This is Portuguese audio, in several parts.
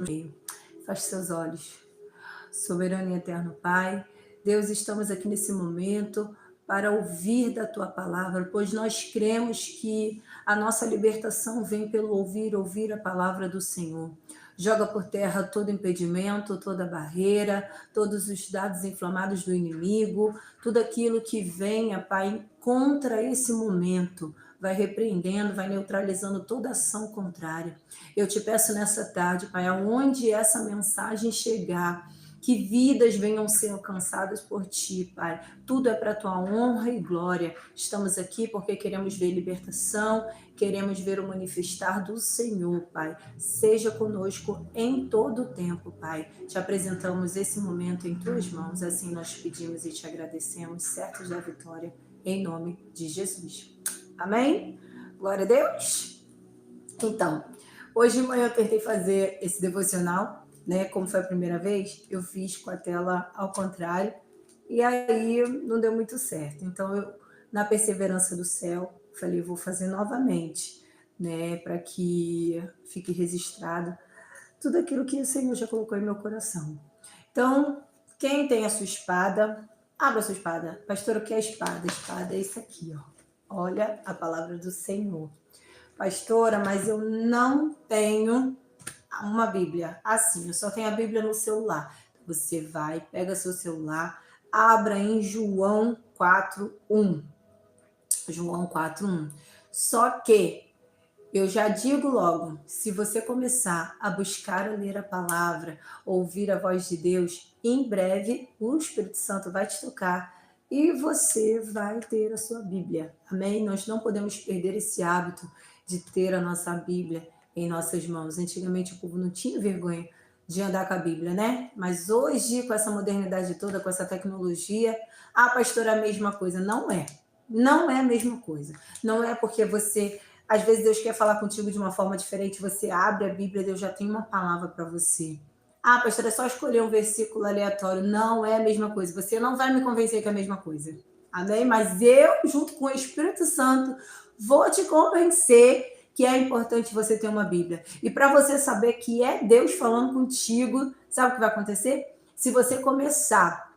Feche seus olhos. Soberano e eterno Pai, Deus, estamos aqui nesse momento para ouvir da Tua palavra, pois nós cremos que a nossa libertação vem pelo ouvir a palavra do Senhor. Joga por terra todo impedimento, toda barreira, todos os dados inflamados do inimigo, tudo aquilo que venha, Pai, contra esse momento. Vai repreendendo, vai neutralizando toda ação contrária. Eu te peço nessa tarde, Pai, aonde essa mensagem chegar, que vidas venham ser alcançadas por Ti, Pai. Tudo é para a Tua honra e glória. Estamos aqui porque queremos ver libertação, queremos ver o manifestar do Senhor, Pai. Seja conosco em todo o tempo, Pai. Te apresentamos esse momento em Tuas mãos. Assim nós pedimos e te agradecemos, certos da vitória, em nome de Jesus. Amém? Glória a Deus. Então, hoje de manhã eu tentei fazer esse devocional, né? Como foi a primeira vez, eu fiz com a tela ao contrário e aí não deu muito certo. Então, eu, na perseverança do céu, falei, vou fazer novamente, né? Para que fique registrado tudo aquilo que o Senhor já colocou em meu coração. Então, quem tem a sua espada, abra a sua espada. Pastor, o que é a espada? A espada é isso aqui, ó. Olha a palavra do Senhor. Pastora, mas eu não tenho uma Bíblia assim, eu só tenho a Bíblia no celular. Você vai, pega seu celular, abra em João 4:1. João 4:1. Só que eu já digo logo, se você começar a buscar a ler a palavra, ouvir a voz de Deus, em breve o Espírito Santo vai te tocar e você vai ter a sua Bíblia. Amém? Nós não podemos perder esse hábito de ter a nossa Bíblia em nossas mãos. Antigamente o povo não tinha vergonha de andar com a Bíblia, né? Mas hoje, com essa modernidade toda, com essa tecnologia, pastora, a mesma coisa. Não é. Não é a mesma coisa. Não é porque você... Às vezes Deus quer falar contigo de uma forma diferente, você abre a Bíblia, Deus já tem uma palavra para você. Pastor, é só escolher um versículo aleatório. Não é a mesma coisa. Você não vai me convencer que é a mesma coisa. Amém? Mas eu, junto com o Espírito Santo, vou te convencer que é importante você ter uma Bíblia. E para você saber que é Deus falando contigo, sabe o que vai acontecer? Se você começar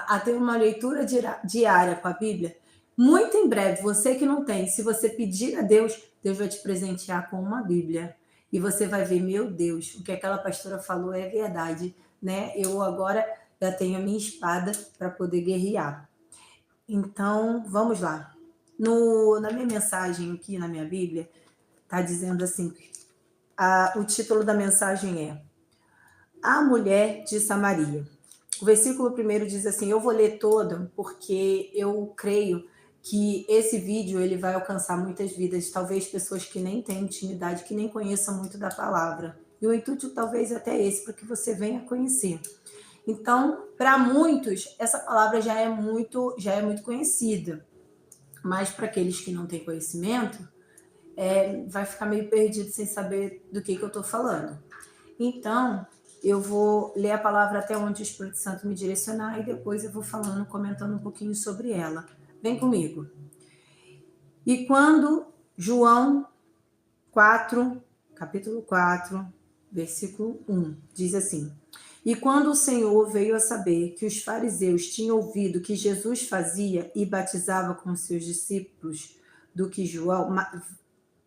a ter uma leitura diária com a Bíblia, muito em breve, você que não tem, se você pedir a Deus, Deus vai te presentear com uma Bíblia. E você vai ver, meu Deus, o que aquela pastora falou é verdade, né? Eu agora já tenho a minha espada para poder guerrear. Então, vamos lá. Na minha mensagem aqui, na minha Bíblia, está dizendo assim, o título da mensagem é A Mulher de Samaria. O versículo 1 diz assim, eu vou ler todo porque eu creio que esse vídeo ele vai alcançar muitas vidas, talvez pessoas que nem têm intimidade, que nem conheçam muito da palavra. E o intuito talvez até esse, para que você venha conhecer. Então, para muitos, essa palavra já é muito conhecida. Mas para aqueles que não têm conhecimento, vai ficar meio perdido sem saber do que eu estou falando. Então, eu vou ler a palavra até onde o Espírito Santo me direcionar e depois eu vou falando, comentando um pouquinho sobre ela. Vem comigo. E quando João 4, capítulo 4, versículo 1, diz assim, e quando o Senhor veio a saber que os fariseus tinham ouvido que Jesus fazia e batizava com seus discípulos do que João,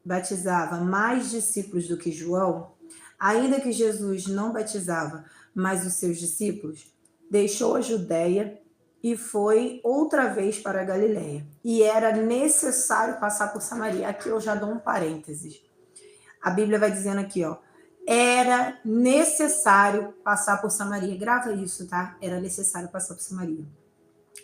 batizava mais discípulos do que João, ainda que Jesus não batizava, mas os seus discípulos, deixou a Judéia e foi outra vez para a Galiléia. E era necessário passar por Samaria. Aqui eu já dou um parênteses. A Bíblia vai dizendo aqui, ó, era necessário passar por Samaria. Grava isso, tá? Era necessário passar por Samaria.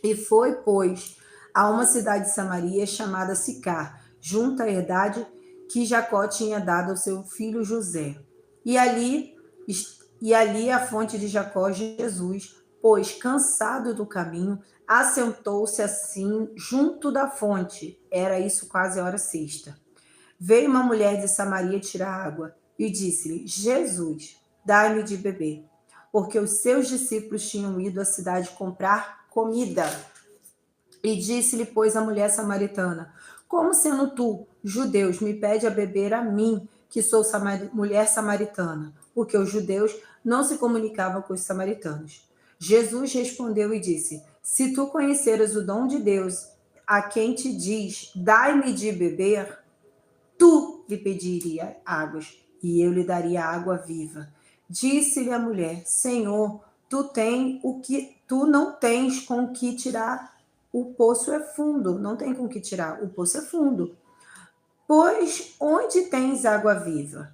E foi, pois, a uma cidade de Samaria chamada Sicar, junto à herdade que Jacó tinha dado ao seu filho José. E ali a fonte de Jacó, Jesus, pois, cansado do caminho, assentou-se assim junto da fonte. Era isso quase a hora sexta. Veio uma mulher de Samaria tirar água e disse-lhe, Jesus, dai-me de beber, porque os seus discípulos tinham ido à cidade comprar comida. E disse-lhe, pois, a mulher samaritana, como sendo tu, judeus, me pede a beber a mim, que sou mulher samaritana, porque os judeus não se comunicavam com os samaritanos. Jesus respondeu e disse: se tu conheceras o dom de Deus, a quem te diz, dai-me de beber, tu lhe pediria águas, e eu lhe daria água viva. Disse-lhe a mulher: Senhor, tu não tens com que tirar, o poço é fundo. Não tem com que tirar, o poço é fundo. Pois onde tens água viva?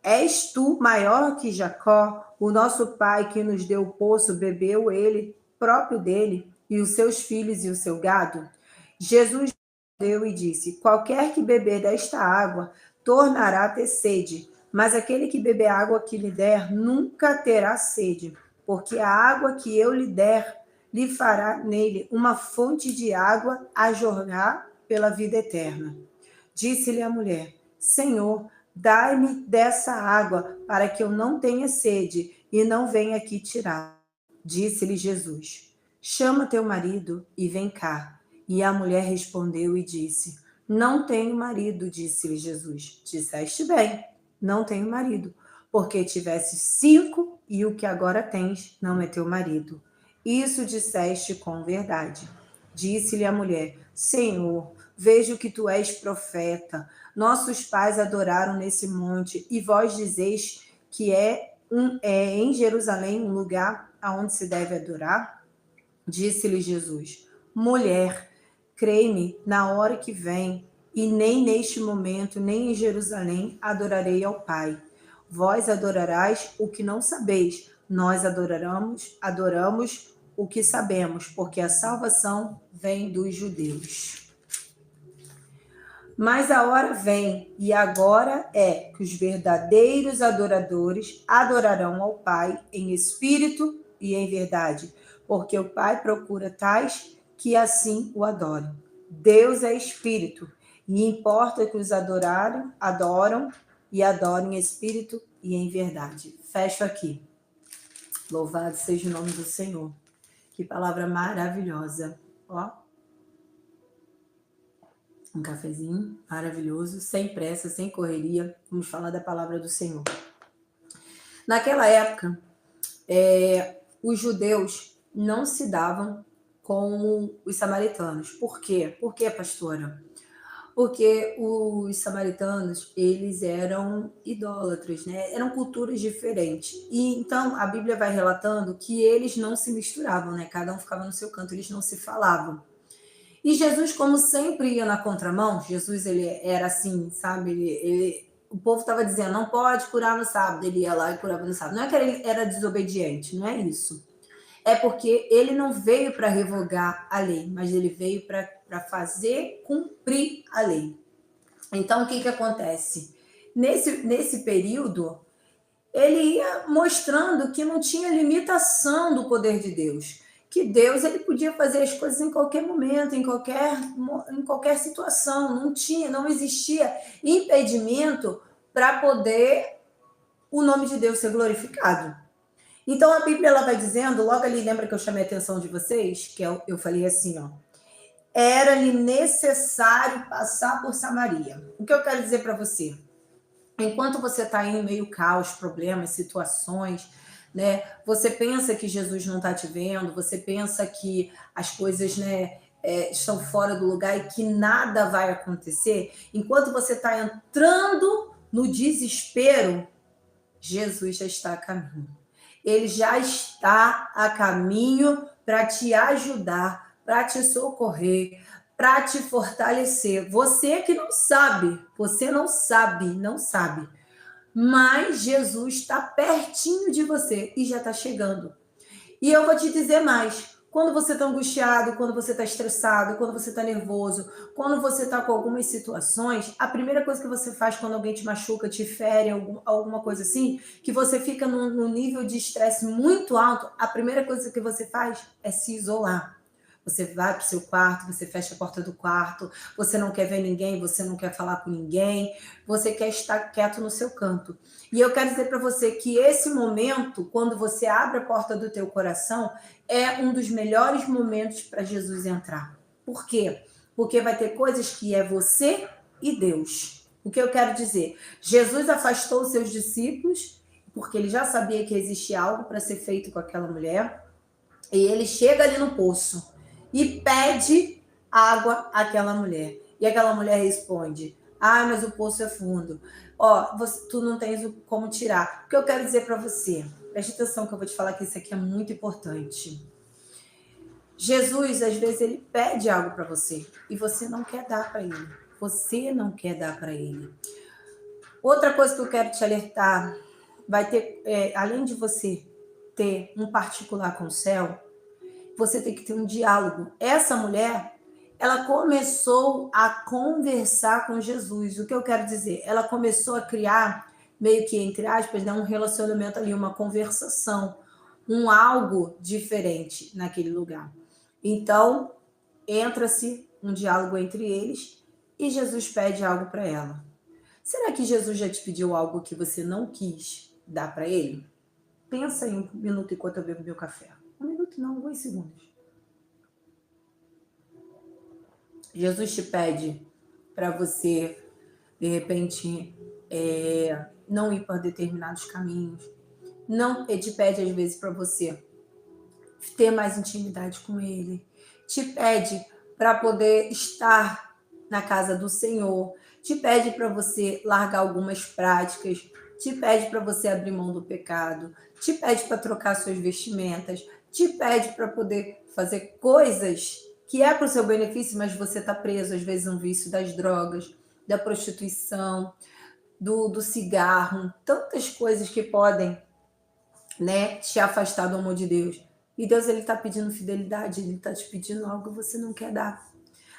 És tu maior que Jacó, o nosso pai, que nos deu o poço, bebeu ele próprio dele, e os seus filhos e o seu gado? Jesus respondeu e disse: qualquer que beber desta água tornará a ter sede, mas aquele que beber a água que lhe der nunca terá sede, porque a água que eu lhe der lhe fará nele uma fonte de água a jorrar pela vida eterna. Disse-lhe a mulher: Senhor, dai-me dessa água, para que eu não tenha sede e não venha aqui tirar. Disse-lhe Jesus: chama teu marido e vem cá. E a mulher respondeu e disse: não tenho marido. Disse-lhe Jesus: disseste bem, não tenho marido, porque tiveste 5 e o que agora tens não é teu marido. Isso disseste com verdade. Disse-lhe a mulher: Senhor, vejo que tu és profeta. Nossos pais adoraram nesse monte, e vós dizeis que é em Jerusalém um lugar aonde se deve adorar? Disse-lhe Jesus: mulher, crê-me, na hora que vem, e nem neste momento, nem em Jerusalém, adorarei ao Pai. Vós adorarás o que não sabeis, nós adoramos o que sabemos, porque a salvação vem dos judeus. Mas a hora vem, e agora é, que os verdadeiros adoradores adorarão ao Pai em espírito e em verdade, porque o Pai procura tais que assim o adorem. Deus é espírito, e importa que os adoram em espírito e em verdade. Fecho aqui. Louvado seja o nome do Senhor. Que palavra maravilhosa. Ó, um cafezinho maravilhoso, sem pressa, sem correria. Vamos falar da palavra do Senhor. Naquela época, os judeus não se davam com os samaritanos. Por quê? Por quê, pastora? Porque os samaritanos, eles eram idólatras, né? Eram culturas diferentes. E então a Bíblia vai relatando que eles não se misturavam, né? Cada um ficava no seu canto, eles não se falavam. E Jesus, como sempre ia na contramão, Jesus ele era assim, sabe? O povo estava dizendo, não pode curar no sábado, ele ia lá e curava no sábado. Não é que ele era desobediente, não é isso. É porque ele não veio para revogar a lei, mas ele veio para fazer cumprir a lei. Então, o que acontece? Nesse período, ele ia mostrando que não tinha limitação do poder de Deus. Que Deus ele podia fazer as coisas em qualquer momento, em qualquer situação. Não existia impedimento para poder o nome de Deus ser glorificado. Então a Bíblia ela vai dizendo, logo ali, lembra que eu chamei a atenção de vocês? Que eu falei assim, ó. Era-lhe necessário passar por Samaria. O que eu quero dizer para você? Enquanto você está aí em meio caos, problemas, situações, né? Você pensa que Jesus não está te vendo, você pensa que as coisas, né, estão fora do lugar e que nada vai acontecer. Enquanto você está entrando no desespero, Jesus já está a caminho. Ele já está a caminho para te ajudar, para te socorrer, para te fortalecer. Você que não sabe, não sabe. Mas Jesus está pertinho de você e já está chegando. E eu vou te dizer mais. Quando você está angustiado, quando você está estressado, quando você está nervoso, quando você está com algumas situações, a primeira coisa que você faz quando alguém te machuca, te fere, alguma coisa assim, que você fica num nível de estresse muito alto, a primeira coisa que você faz é se isolar. Você vai para o seu quarto, você fecha a porta do quarto, você não quer ver ninguém, você não quer falar com ninguém, você quer estar quieto no seu canto. E eu quero dizer para você que esse momento, quando você abre a porta do teu coração, é um dos melhores momentos para Jesus entrar. Por quê? Porque vai ter coisas que é você e Deus. O que eu quero dizer? Jesus afastou os seus discípulos, porque ele já sabia que existia algo para ser feito com aquela mulher, e ele chega ali no poço e pede água àquela mulher. E aquela mulher responde: ah, mas o poço é fundo. Ó, tu não tens como tirar. O que eu quero dizer para você? Preste atenção que eu vou te falar que isso aqui é muito importante. Jesus, às vezes, ele pede algo para você e você não quer dar para ele. Você não quer dar para ele. Outra coisa que eu quero te alertar, vai ter, além de você ter um particular com o céu, você tem que ter um diálogo. Essa mulher, ela começou a conversar com Jesus. O que eu quero dizer? Ela começou a criar, meio que entre aspas, né, um relacionamento ali, uma conversação, um algo diferente naquele lugar. Então, entra-se um diálogo entre eles e Jesus pede algo para ela. Será que Jesus já te pediu algo que você não quis dar para ele? Pensa em 1 minuto enquanto eu bebo meu café. 1 minuto não, 2 segundos. Jesus te pede para você, de repente, não ir por determinados caminhos. Não, ele te pede, às vezes, para você ter mais intimidade com ele. Te pede para poder estar na casa do Senhor. Te pede para você largar algumas práticas. Te pede para você abrir mão do pecado. Te pede para trocar suas vestimentas. Te pede para poder fazer coisas que é para o seu benefício, mas você está preso, às vezes, no vício das drogas, da prostituição, do cigarro, tantas coisas que podem, né, te afastar do amor de Deus. E Deus, ele está pedindo fidelidade, ele está te pedindo algo que você não quer dar.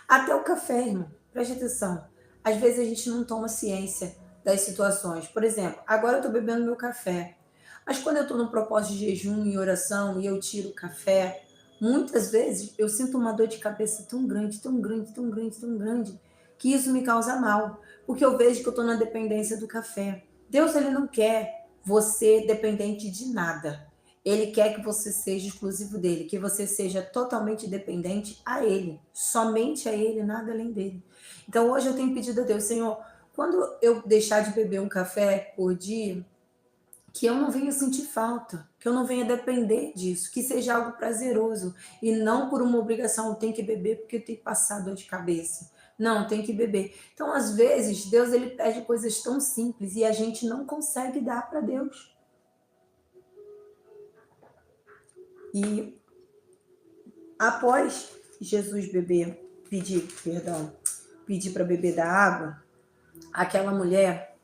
Até o café, irmão, preste atenção. Às vezes a gente não toma ciência das situações. Por exemplo, agora eu estou bebendo meu café. Mas quando eu estou no propósito de jejum e oração e eu tiro o café, muitas vezes eu sinto uma dor de cabeça tão grande, tão grande, tão grande, tão grande, que isso me causa mal. Porque eu vejo que eu estou na dependência do café. Deus, ele não quer você dependente de nada. Ele quer que você seja exclusivo dele, que você seja totalmente dependente a ele, somente a ele, nada além dele. Então hoje eu tenho pedido a Deus, Senhor, quando eu deixar de beber um café por dia, que eu não venha sentir falta, que eu não venha depender disso, que seja algo prazeroso e não por uma obrigação, eu tenho que beber porque eu tenho que passar dor de cabeça. Não, tem que beber. Então, às vezes, Deus, ele pede coisas tão simples e a gente não consegue dar para Deus. E após Jesus pedir para beber da água, aquela mulher,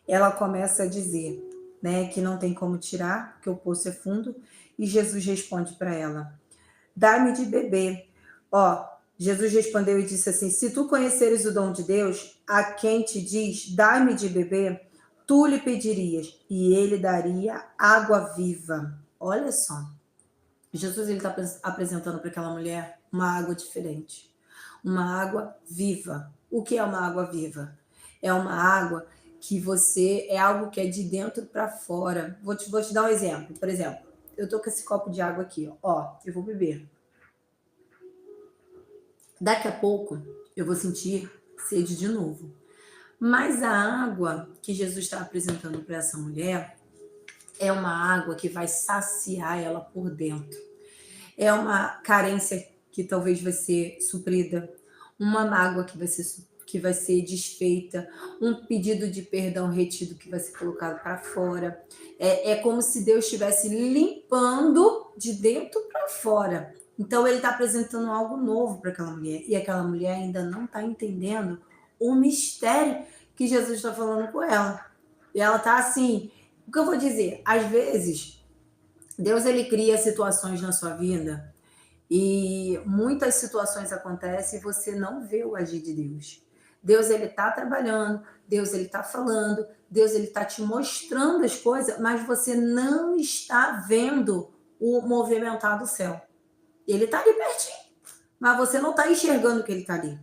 ela começa a dizer, né, que não tem como tirar, porque o poço é fundo, e Jesus responde para ela: dá-me de beber. Ó, Jesus respondeu e disse assim: se tu conheceres o dom de Deus, a quem te diz, dá-me de beber, tu lhe pedirias, e ele daria água viva. Olha só. Jesus está apresentando para aquela mulher uma água diferente, uma água viva. O que é uma água viva? É uma água que é algo que é de dentro para fora. Vou te dar um exemplo. Por exemplo, eu tô com esse copo de água aqui, ó, eu vou beber. Daqui a pouco eu vou sentir sede de novo. Mas a água que Jesus está apresentando para essa mulher é uma água que vai saciar ela por dentro. É uma carência que talvez vai ser suprida, uma mágoa que vai ser desfeita, um pedido de perdão retido que vai ser colocado para fora. É como se Deus estivesse limpando de dentro para fora. Então ele está apresentando algo novo para aquela mulher, e aquela mulher ainda não está entendendo o mistério que Jesus está falando com ela. E ela está assim, o que eu vou dizer? Às vezes, Deus, ele cria situações na sua vida e muitas situações acontecem e você não vê o agir de Deus. Deus, ele está trabalhando, Deus, ele está falando, Deus, ele está te mostrando as coisas, mas você não está vendo o movimentar do céu. Ele está ali pertinho, mas você não está enxergando que ele está ali.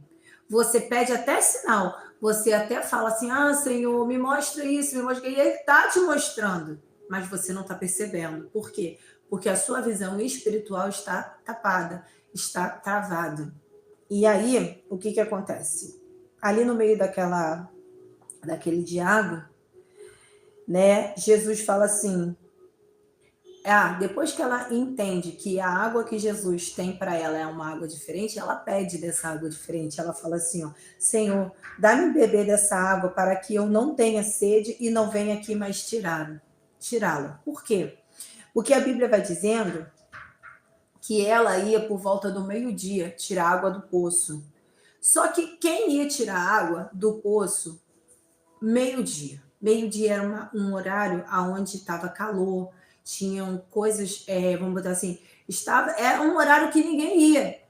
Você pede até sinal, você até fala assim, ah, Senhor, me mostra isso, me mostra isso, e ele está te mostrando, mas você não está percebendo. Por quê? Porque a sua visão espiritual está tapada, está travada. E aí, o que acontece? Ali no meio daquele diálogo, né? Jesus fala assim, depois que ela entende que a água que Jesus tem para ela é uma água diferente, ela pede dessa água diferente. Ela fala assim, ó, Senhor, dá-me beber dessa água para que eu não tenha sede e não venha aqui mais tirá-la. Por quê? Porque a Bíblia vai dizendo que ela ia por volta do meio-dia tirar água do poço. Só que quem ia tirar água do poço? Meio-dia. Meio-dia era um horário onde estava calor, tinham coisas, vamos botar assim, era um horário que ninguém ia.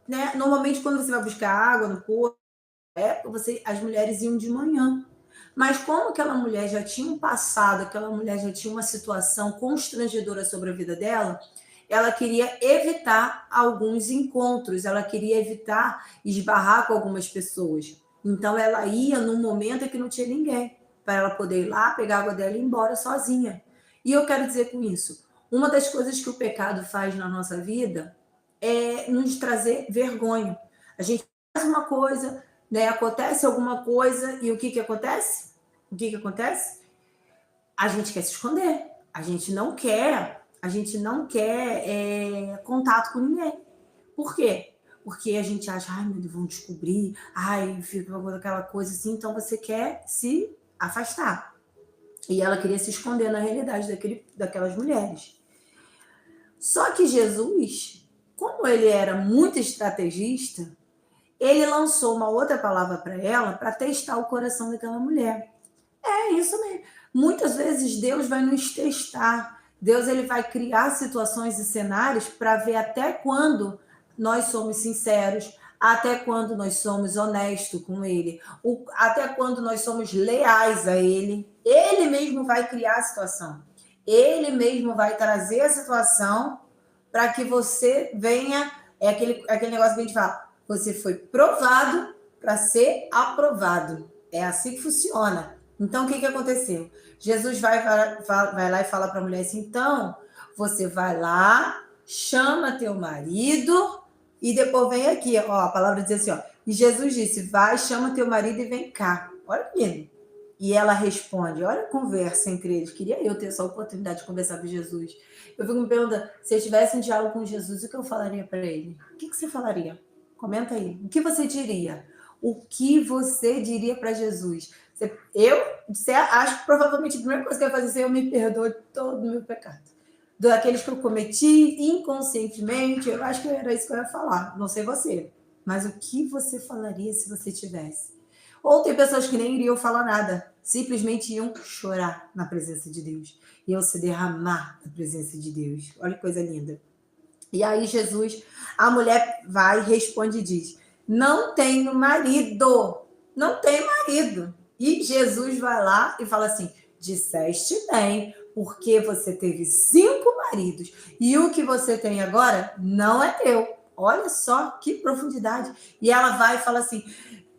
Né? Normalmente, quando você vai buscar água no poço, as mulheres iam de manhã. Mas como aquela mulher já tinha um passado, aquela mulher já tinha uma situação constrangedora sobre a vida dela, ela queria evitar alguns encontros, ela queria evitar esbarrar com algumas pessoas. Então ela ia num momento em que não tinha ninguém, para ela poder ir lá, pegar a água dela e ir embora sozinha. E eu quero dizer com isso, uma das coisas que o pecado faz na nossa vida é nos trazer vergonha. A gente faz uma coisa, né, acontece alguma coisa e o que acontece? O que acontece? A gente quer se esconder, a gente não quer contato com ninguém. Por quê? Porque a gente acha, ai meu Deus, vão descobrir, ai, fica aquela coisa assim, então você quer se afastar. E ela queria se esconder na realidade daquelas mulheres. Só que Jesus, como ele era muito estrategista, ele lançou uma outra palavra para ela para testar o coração daquela mulher. É isso mesmo. Muitas vezes Deus vai nos testar. Deus ele vai criar situações e cenários para ver até quando nós somos sinceros, até quando nós somos honestos com Ele, até quando nós somos leais a Ele. Ele mesmo vai criar a situação. Ele mesmo vai trazer a situação para que você venha. É aquele negócio que a gente fala. Você foi provado para ser aprovado. É assim que funciona. Então, o que aconteceu? Jesus vai lá e fala para a mulher assim, então, você vai lá, chama teu marido e depois vem aqui. Ó, a palavra diz assim, ó, e Jesus disse, vai, chama teu marido e vem cá. Olha que lindo. E ela responde, olha a conversa entre eles. Queria eu ter essa oportunidade de conversar com Jesus. Eu fico me perguntando, se eu tivesse um diálogo com Jesus, o que eu falaria para ele? O que você falaria? Comenta aí. O que você diria? O que você diria para Jesus? Você acha que provavelmente a primeira coisa que eu ia fazer é eu me perdoe todo o meu pecado. Daqueles que eu cometi inconscientemente, eu acho que era isso que eu ia falar. Não sei você. Mas o que você falaria se você tivesse? Ou tem pessoas que nem iriam falar nada, simplesmente iam chorar na presença de Deus, iam se derramar na presença de Deus. Olha que coisa linda. E aí Jesus, a mulher vai e responde e diz, não tenho marido, não tenho marido. E Jesus vai lá e fala assim, disseste bem, porque você teve 5 maridos e o que você tem agora não é teu. Olha só que profundidade. E ela vai e fala assim,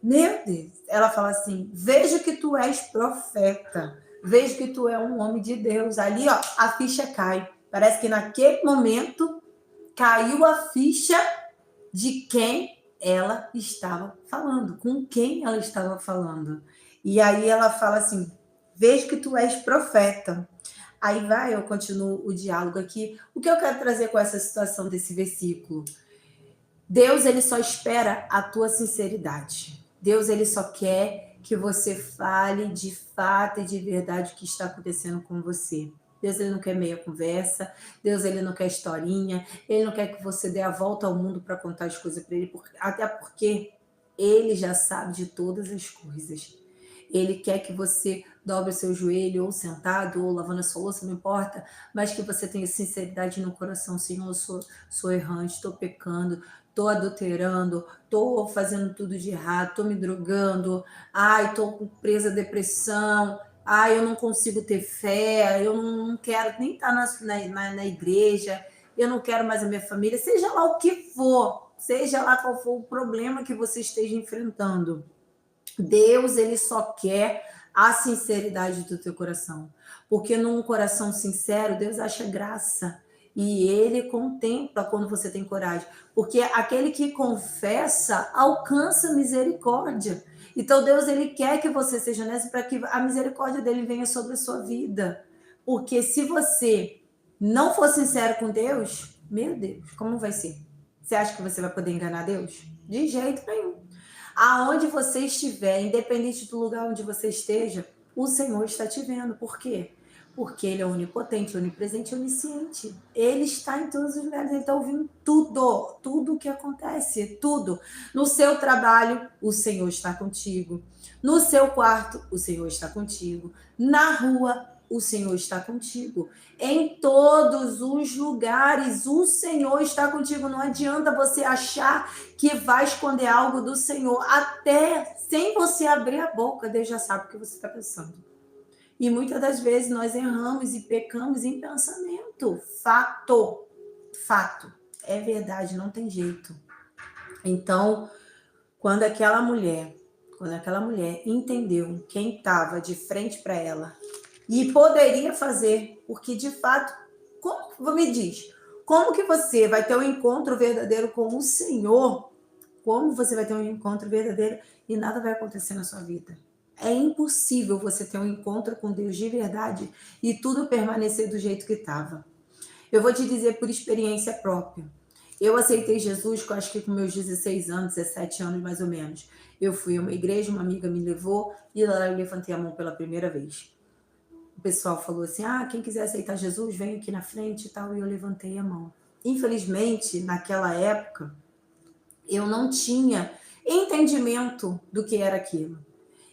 meu Deus, ela fala assim, vejo que tu és profeta, vejo que tu é um homem de Deus. Ali, ó, a ficha cai. Parece que naquele momento caiu a ficha de quem ela estava falando, com quem ela estava falando. E aí ela fala assim, vejo que tu és profeta. Aí eu continuo o diálogo aqui. O que eu quero trazer com essa situação desse versículo? Deus, ele só espera a tua sinceridade. Deus, ele só quer que você fale de fato e de verdade o que está acontecendo com você. Deus, ele não quer meia conversa. Deus, ele não quer historinha. Ele não quer que você dê a volta ao mundo para contar as coisas para ele, até porque ele já sabe de todas as coisas. Ele quer que você dobre o seu joelho, ou sentado, ou lavando a sua louça, não importa, mas que você tenha sinceridade no coração. Senhor, eu sou errante, estou pecando, estou adulterando, estou fazendo tudo de errado, estou me drogando, estou presa à depressão, eu não consigo ter fé, eu não quero nem estar na igreja, eu não quero mais a minha família, seja lá o que for, seja lá qual for o problema que você esteja enfrentando. Deus, ele só quer a sinceridade do teu coração, porque num coração sincero, Deus acha graça. E ele contempla quando você tem coragem. Porque aquele que confessa alcança misericórdia. Então Deus, ele quer que você seja honesto para que a misericórdia dele venha sobre a sua vida. Porque se você não for sincero com Deus, meu Deus, como vai ser? Você acha que você vai poder enganar Deus? De jeito nenhum. Aonde você estiver, independente do lugar onde você esteja, o Senhor está te vendo. Por quê? Porque Ele é onipotente, onipresente, onisciente. Ele está em todos os lugares, Ele está ouvindo tudo, tudo o que acontece, tudo. No seu trabalho, o Senhor está contigo. No seu quarto, o Senhor está contigo. Na rua, o Senhor está contigo. Em todos os lugares, o Senhor está contigo. Não adianta você achar que vai esconder algo do Senhor. Até sem você abrir a boca, Deus já sabe o que você está pensando. E muitas das vezes nós erramos e pecamos em pensamento. Fato. Fato. É verdade, não tem jeito. Então, quando aquela mulher entendeu quem estava de frente para ela e poderia fazer, porque de fato, como me diz, como que você vai ter um encontro verdadeiro com o Senhor? Como você vai ter um encontro verdadeiro e nada vai acontecer na sua vida? É impossível você ter um encontro com Deus de verdade e tudo permanecer do jeito que estava. Eu vou te dizer por experiência própria. Eu aceitei Jesus, acho que com meus 16 anos, 17 anos mais ou menos. Eu fui a uma igreja, uma amiga me levou e lá eu levantei a mão pela primeira vez. O pessoal falou assim, quem quiser aceitar Jesus, vem aqui na frente e tal, e eu levantei a mão. Infelizmente, naquela época, eu não tinha entendimento do que era aquilo.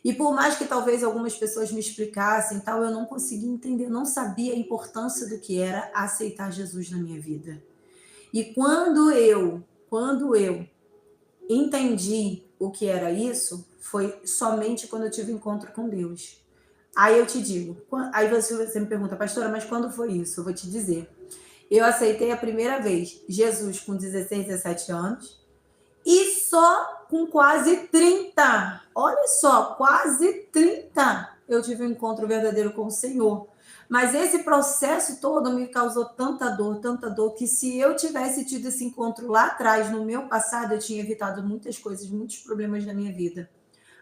E por mais que talvez algumas pessoas me explicassem, tal, eu não conseguia entender, eu não sabia a importância do que era aceitar Jesus na minha vida. E quando eu entendi o que era isso, foi somente quando eu tive encontro com Deus. Aí eu te digo, aí você me pergunta, pastora, mas quando foi isso? Eu vou te dizer. Eu aceitei a primeira vez Jesus com 16, 17 anos e só com quase 30. Olha só, quase 30 eu tive um encontro verdadeiro com o Senhor. Mas esse processo todo me causou tanta dor, que se eu tivesse tido esse encontro lá atrás, no meu passado, eu tinha evitado muitas coisas, muitos problemas na minha vida.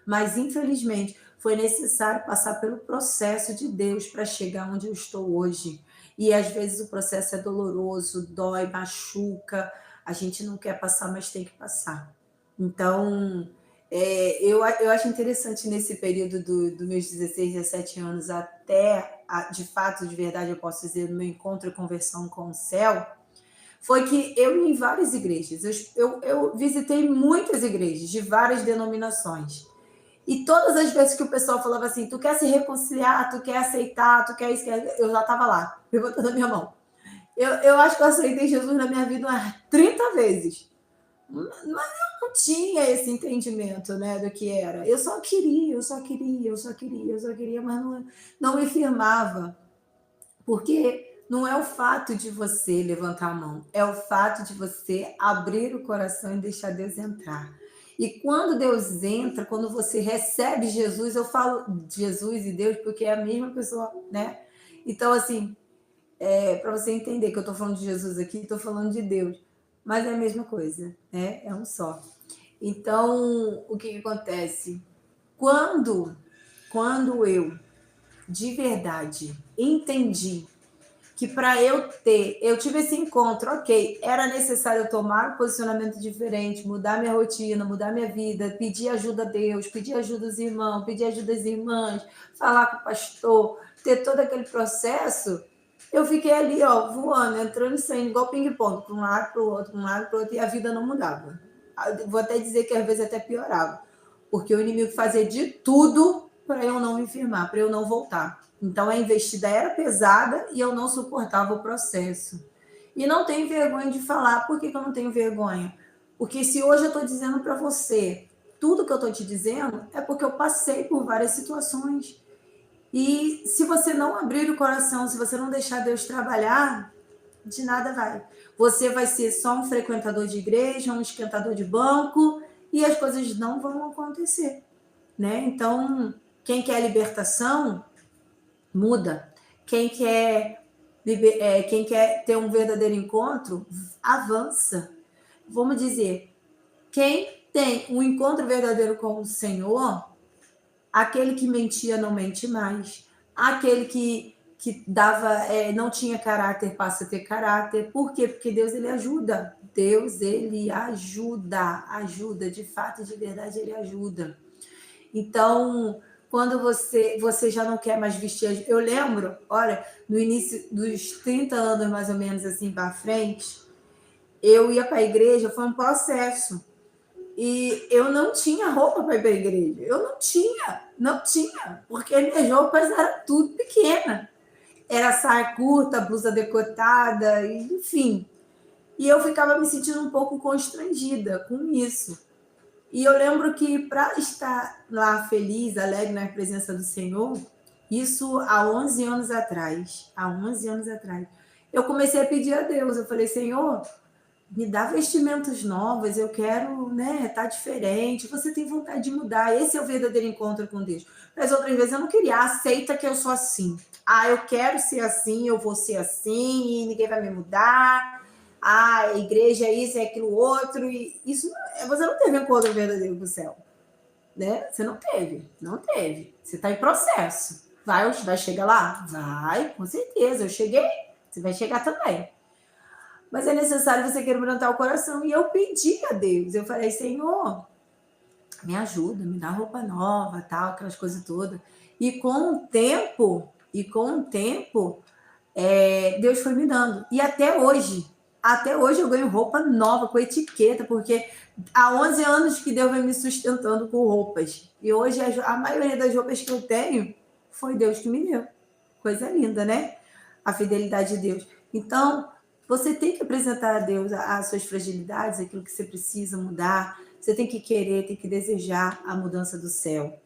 Mas, infelizmente, foi necessário passar pelo processo de Deus para chegar onde eu estou hoje. E, às vezes, o processo é doloroso, dói, machuca. A gente não quer passar, mas tem que passar. Então, eu acho interessante nesse período dos meus 16, 17 anos até, de fato, de verdade, eu posso dizer, no meu encontro e conversão com o céu, foi que eu ia em várias igrejas. Eu visitei muitas igrejas de várias denominações. E todas as vezes que o pessoal falava assim, tu quer se reconciliar, tu quer aceitar, tu quer isso, eu já estava lá, levantando a minha mão. Eu acho que eu aceitei Jesus na minha vida umas 30 vezes. Mas eu não tinha esse entendimento, né, do que era. Eu só queria, mas não me firmava. Porque não é o fato de você levantar a mão, é o fato de você abrir o coração e deixar Deus entrar. E quando Deus entra, quando você recebe Jesus, eu falo Jesus e Deus porque é a mesma pessoa, né? Então, assim, para você entender que eu estou falando de Jesus aqui, estou falando de Deus. Mas é a mesma coisa, né? É um só. Então, o que acontece? Quando eu, de verdade, entendi que para eu tive esse encontro, ok, era necessário eu tomar um posicionamento diferente, mudar minha rotina, mudar minha vida, pedir ajuda a Deus, pedir ajuda aos irmãos, pedir ajuda às irmãs, falar com o pastor, ter todo aquele processo, eu fiquei ali, voando, entrando e saindo, igual ping-pong, para um lado, para o outro, e a vida não mudava. Vou até dizer que às vezes até piorava, porque o inimigo fazia de tudo para eu não me firmar, para eu não voltar. Então, a investida era pesada e eu não suportava o processo. E não tenho vergonha de falar. Por que eu não tenho vergonha? Porque se hoje eu estou dizendo para você tudo que eu estou te dizendo, é porque eu passei por várias situações. E se você não abrir o coração, se você não deixar Deus trabalhar, de nada vai. Você vai ser só um frequentador de igreja, um esquentador de banco, e as coisas não vão acontecer, né? Então, quem quer libertação, muda. Quem quer ter um verdadeiro encontro, avança. Vamos dizer, quem tem um encontro verdadeiro com o Senhor, aquele que mentia não mente mais, aquele que dava, não tinha caráter passa a ter caráter. Por quê? Porque Deus ele ajuda. Deus ele ajuda, de fato, de verdade ele ajuda. Então, quando você já não quer mais vestir, eu lembro, olha, no início dos 30 anos mais ou menos assim para frente, eu ia para a igreja, foi um processo. E eu não tinha roupa para ir para a igreja. Eu não tinha, porque minhas roupas eram tudo pequena. Era saia curta, blusa decotada, enfim. E eu ficava me sentindo um pouco constrangida com isso. E eu lembro que para estar lá feliz, alegre na presença do Senhor, isso há 11 anos atrás, eu comecei a pedir a Deus. Eu falei, Senhor, me dá vestimentos novos, eu quero, né, tá diferente. Você tem vontade de mudar. Esse é o verdadeiro encontro com Deus. Mas outras vezes eu não queria, aceita que eu sou assim. Ah, eu quero ser assim, eu vou ser assim, e ninguém vai me mudar. Ah, a igreja é isso, é aquilo outro. E isso você não teve encontro verdadeiro com o céu, né? Você não teve. Você está em processo. Vai chegar lá? Vai, com certeza. Eu cheguei, você vai chegar também. Mas é necessário você quebrantar o coração. E eu pedi a Deus. Eu falei, Senhor, me ajuda, me dá roupa nova, tal, aquelas coisas todas. E com o tempo, Deus foi me dando. E até hoje eu ganho roupa nova, com etiqueta, porque há 11 anos que Deus vem me sustentando com roupas. E hoje a maioria das roupas que eu tenho foi Deus que me deu. Coisa linda, né? A fidelidade de Deus. Então, você tem que apresentar a Deus as suas fragilidades, aquilo que você precisa mudar. Você tem que querer, tem que desejar a mudança do céu.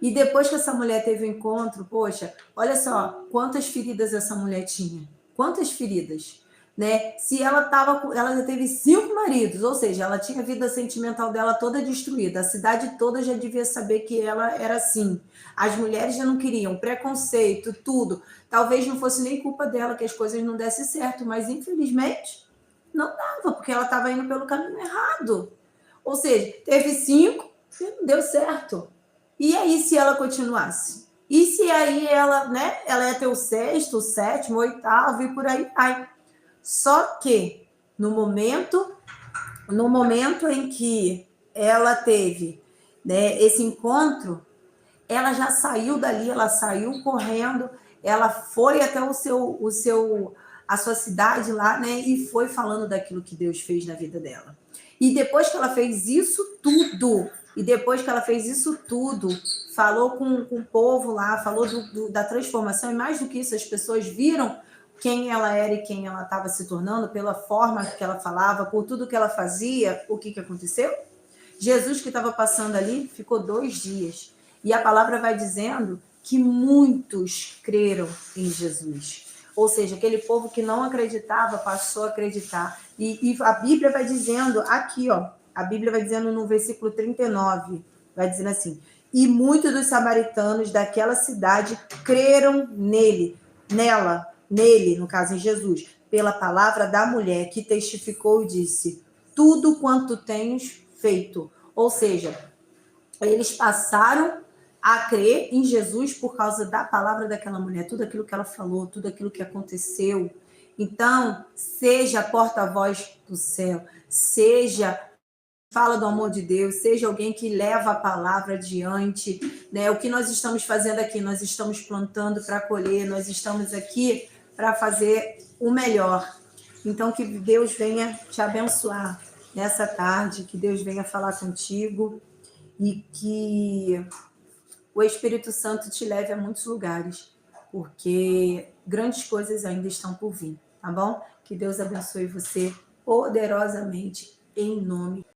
E depois que essa mulher teve o encontro, poxa, olha só quantas feridas essa mulher tinha. Quantas feridas, né? Se ela já teve 5 maridos, ou seja, ela tinha a vida sentimental dela toda destruída. A cidade toda já devia saber que ela era assim. As mulheres já não queriam, preconceito, tudo. Talvez não fosse nem culpa dela que as coisas não dessem certo, mas infelizmente não dava, porque ela estava indo pelo caminho errado. Ou seja, teve 5 e não deu certo. E aí, se ela continuasse? E se aí ela, né? Ela ia ter o 6º, o 7º, o 8º e por aí vai. Só que no momento em que ela teve, né, esse encontro, ela já saiu dali, ela saiu correndo, ela foi até a sua cidade lá, né? E foi falando daquilo que Deus fez na vida dela. E depois que ela fez isso tudo, falou com o povo lá, falou da transformação, e mais do que isso, as pessoas viram quem ela era e quem ela estava se tornando, pela forma que ela falava, por tudo que ela fazia. O que aconteceu? Jesus, que estava passando ali, ficou 2 dias. E a palavra vai dizendo que muitos creram em Jesus. Ou seja, aquele povo que não acreditava passou a acreditar. E a Bíblia vai dizendo aqui, ó, a Bíblia vai dizendo no versículo 39, vai dizendo assim: e muitos dos samaritanos daquela cidade creram nele, no caso em Jesus, pela palavra da mulher que testificou e disse: tudo quanto tens feito. Ou seja, eles passaram a crer em Jesus por causa da palavra daquela mulher, tudo aquilo que ela falou, tudo aquilo que aconteceu. Então, seja porta-voz do céu, fala do amor de Deus, seja alguém que leva a palavra adiante, né? O que nós estamos fazendo aqui, nós estamos plantando para colher, nós estamos aqui para fazer o melhor. Então, que Deus venha te abençoar nessa tarde, que Deus venha falar contigo e que o Espírito Santo te leve a muitos lugares, porque grandes coisas ainda estão por vir, tá bom? Que Deus abençoe você poderosamente, em nome